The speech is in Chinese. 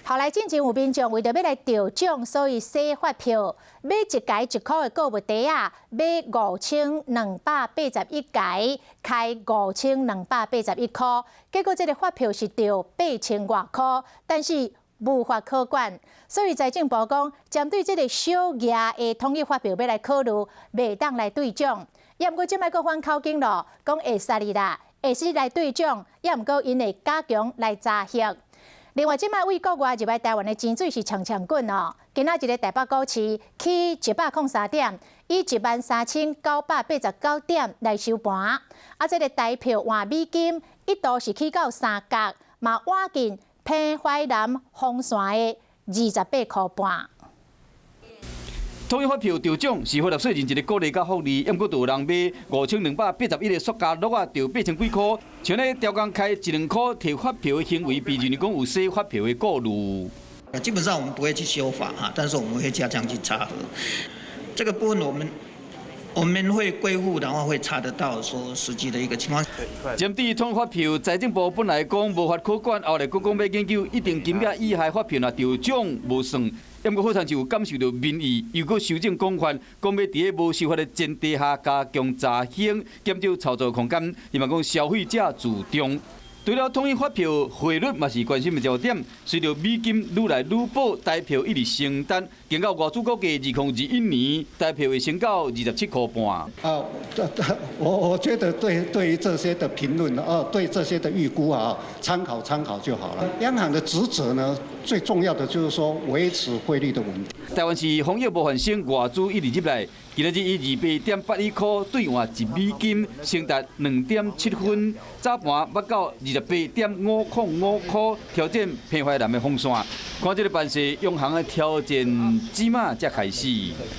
后来进前有民众为着要来调奖，所以洗发票，买一台1块的购物袋啊，买5281台，开5281块。结果这个发票是调8000多块，但是无法可管。所以财政部讲，针对这个小额的统一发票要来考虑，袂当来对奖。也毋过即摆佫反口径咯，讲会使哩啦，会使来对奖，也毋过因会加强来查核。另外，即摆为国外入来台湾的钱水是长滚哦。今仔日个台北股市起103点，以13989点来收盘。啊，这个台票换美金一度是起到3角，嘛换进偏淮南风线的28块半。统一发票调奖是法律税人一个鼓励甲福利，毋过就有人买5281个塑胶袋啊，调8000几块，像咧调工开1-2块摕发票的行为，被认为讲有洗发票的过路。基本上我们不会去修法哈，但是我们会加强去查核。这个部分我们会归户，然后会查得到说实际的一个情况。针对统一发票，财政部本来讲无法可管，后来佫讲要研究一定金额以下发票若调奖无算。也毋过好像就有感受到民意，又佫修正广泛，讲要伫个无守法的前提下加强查刑，减少操作空间，希望讲消费者自重。除了统一发票，汇率嘛是关心的焦点。随着美金愈来愈保，台票一直升单，经到外资估计2021年台票会升到27块半。我觉得对于这些的评论对这些的预估啊，参考就好了。央行的职责呢，最重要的就是说维持汇率的稳定。台湾是防疫无反省，外资一直入来，今日以28.81块兑换1美金，升达2.7分。早盘要到28.505块，调整偏淮南的风线。看这个办势，央行的调整指码才开始。